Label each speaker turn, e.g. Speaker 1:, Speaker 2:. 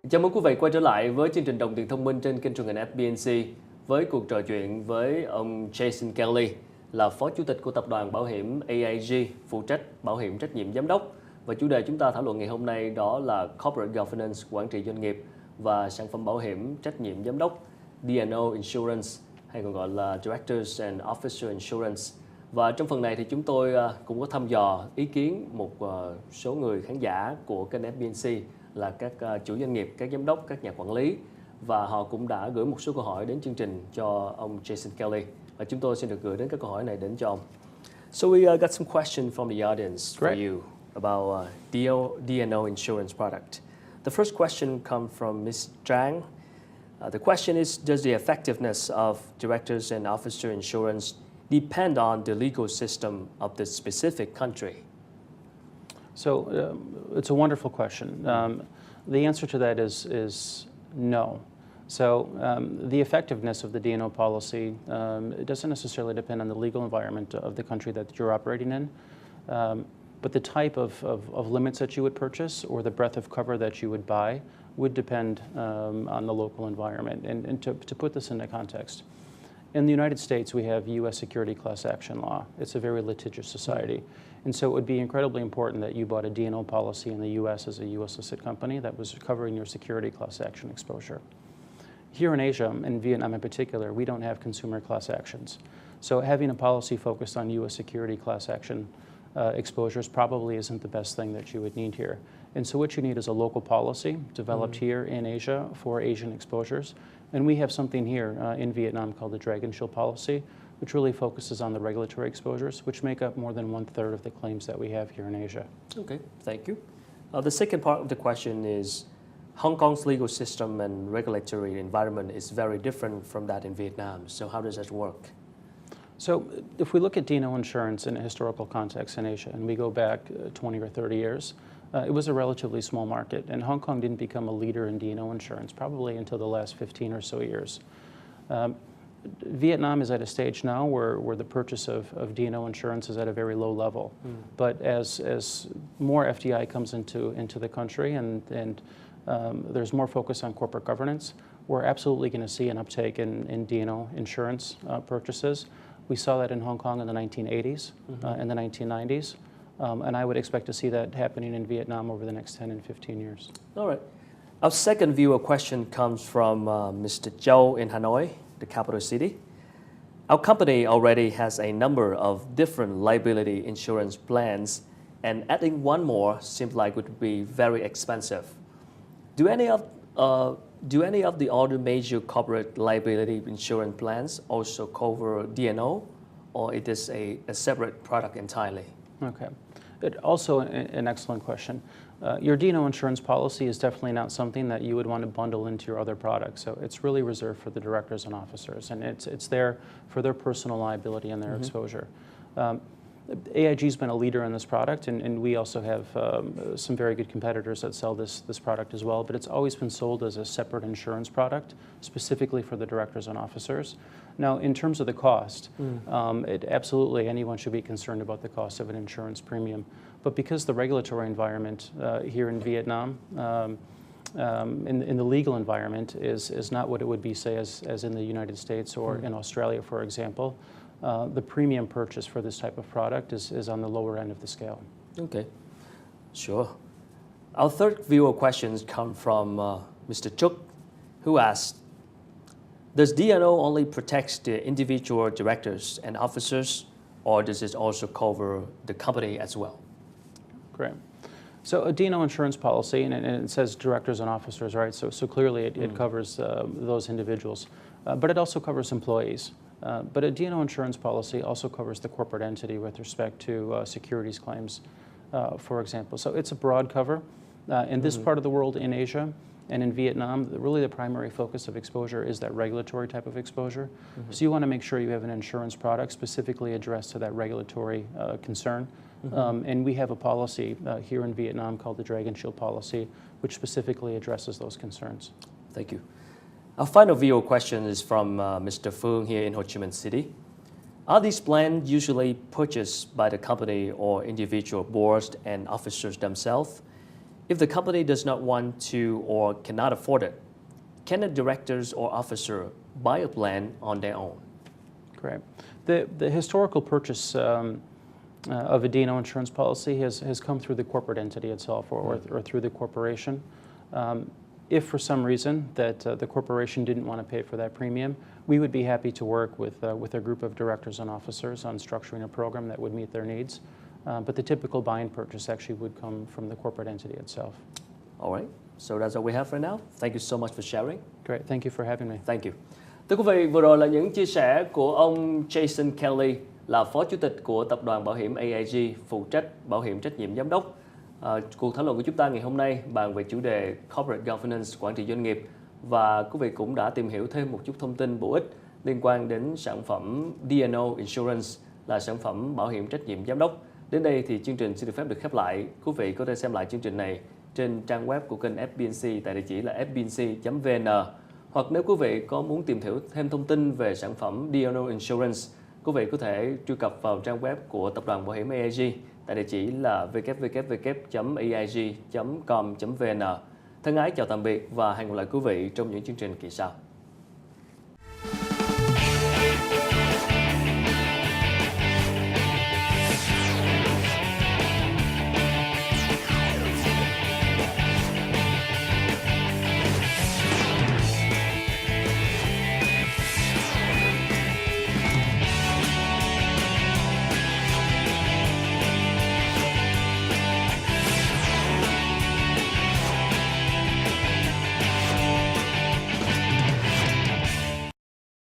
Speaker 1: Chào mừng quý vị quay trở lại với chương trình Đồng tiền thông minh trên kênh truyền hình FBNC với cuộc trò chuyện với ông Jason Kelly là Phó Chủ tịch của tập đoàn bảo hiểm AIG, phụ trách bảo hiểm trách nhiệm giám đốc. Và chủ đề chúng ta thảo luận ngày hôm nay đó là Corporate Governance, quản trị doanh nghiệp và sản phẩm bảo hiểm trách nhiệm giám đốc, D&O Insurance hay còn gọi là Directors and Officer Insurance. Và trong phần này thì chúng tôi cũng có thăm dò ý kiến một số người khán giả của kênh FBNC là các chủ doanh nghiệp, các giám đốc, các nhà quản lý, và họ cũng đã gửi một số câu hỏi đến chương trình cho ông Jason Kelly và chúng tôi xin được gửi đến các câu hỏi này đến cho ông. So we got some questions from the audience for you about D&O insurance product. The first question comes from Ms. Zhang. The question is, does the effectiveness of directors and officer insurance depend on the legal system of the specific country?
Speaker 2: So it's a wonderful question. The answer to that is no. So the effectiveness of the D&O policy it doesn't necessarily depend on the legal environment of the country that you're operating in, but the type of limits that you would purchase or the breadth of cover that you would buy would depend on the local environment. And to put this into context, in the United States, we have U.S. security class action law. It's a very litigious society. And so it would be incredibly important that you bought a D&O policy in the U.S. as a U.S. listed company that was covering your security class action exposure. Here in Asia, and Vietnam in particular, we don't have consumer class actions. So having a policy focused on U.S. security class action exposures probably isn't the best thing that you would need here. And so what you need is a local policy developed here in Asia for Asian exposures. And we have something here in Vietnam called the Dragon Shield policy, which really focuses on the regulatory exposures, which make up more than 1/3 of the claims that we have here in Asia.
Speaker 1: Okay, thank you. The second part of the question is, Hong Kong's legal system and regulatory environment is very different from that in Vietnam. So how does that work?
Speaker 2: So if we look at D&O insurance in a historical context in Asia, and we go back 20 or 30 years, it was a relatively small market, and Hong Kong didn't become a leader in D&O insurance probably until the last 15 or so years. Vietnam is at a stage now where the purchase of D&O insurance is at a very low level. But as more FDI comes into the country and there's more focus on corporate governance, we're absolutely going to see an uptake in D&O insurance purchases. We saw that in Hong Kong in the 1980s and the 1990s. And I would expect to see that happening in Vietnam over the next 10 and 15 years.
Speaker 1: All right. Our second viewer question comes from Mr. Zhou in Hanoi, the capital city. Our company already has a number of different liability insurance plans, and adding one more seems like it would be very expensive. Do any of the other major corporate liability insurance plans also cover D&O, or it is a separate product entirely?
Speaker 2: Okay. Also an excellent question. Your D&O insurance policy is definitely not something that you would want to bundle into your other products. So it's really reserved for the directors and officers, and it's there for their personal liability and their exposure. AIG's been a leader in this product, and we also have some very good competitors that sell this product as well, but it's always been sold as a separate insurance product, specifically for the directors and officers. Now, in terms of the cost, absolutely anyone should be concerned about the cost of an insurance premium, but because the regulatory environment here in Vietnam, in the legal environment is not what it would be, say, as in the United States or in Australia, for example, the premium purchase for this type of product is on the lower end of the scale.
Speaker 1: Okay, sure. Our third viewer questions come from Mr. Chuk, who asked, does D&O only protect the individual directors and officers, or does it also cover the company as well?
Speaker 2: Great. So a D&O insurance policy, and it says directors and officers, right? So clearly it covers those individuals, but it also covers employees. But a D&O insurance policy also covers the corporate entity with respect to securities claims, for example. So it's a broad cover. In this part of the world, in Asia and in Vietnam, really the primary focus of exposure is that regulatory type of exposure. So you want to make sure you have an insurance product specifically addressed to that regulatory concern. And we have a policy here in Vietnam called the Dragon Shield policy, which specifically addresses those concerns.
Speaker 1: Thank you. Our final viewer question is from Mr. Phương here in Ho Chi Minh City. Are these plans usually purchased by the company or individual boards and officers themselves? If the company does not want to or cannot afford it, can the directors or officer buy a plan on their own?
Speaker 2: Great. The historical purchase of a D&O insurance policy has come through the corporate entity itself or through the corporation. If for some reason that the corporation didn't want to pay for that premium, we would be happy to work with a group of directors and officers on structuring a program that would meet their needs. But the typical buy and purchase actually would come from the corporate entity itself.
Speaker 1: All right. So that's all we have for now. Thank you so much for sharing.
Speaker 2: Great. Thank you for having me.
Speaker 1: Thank you. Thưa quý vị, vừa rồi là những chia sẻ của ông Jason Kelly, là Phó Chủ tịch của Tập đoàn Bảo hiểm AIG, phụ trách bảo hiểm trách nhiệm giám đốc. Cuộc thảo luận của chúng ta ngày hôm nay bàn về chủ đề Corporate Governance, quản trị doanh nghiệp, và quý vị cũng đã tìm hiểu thêm một chút thông tin bổ ích liên quan đến sản phẩm D&O Insurance, là sản phẩm bảo hiểm trách nhiệm giám đốc. Đến đây thì chương trình xin được phép được khép lại. Quý vị có thể xem lại chương trình này trên trang web của kênh FBNC tại địa chỉ là fbnc.vn. Hoặc nếu quý vị có muốn tìm hiểu thêm thông tin về sản phẩm D&O Insurance, quý vị có thể truy cập vào trang web của Tập đoàn Bảo hiểm AIG tại địa chỉ là www.aig.com.vn. Thân ái chào tạm biệt và hẹn gặp lại quý vị trong những chương trình kỳ sau.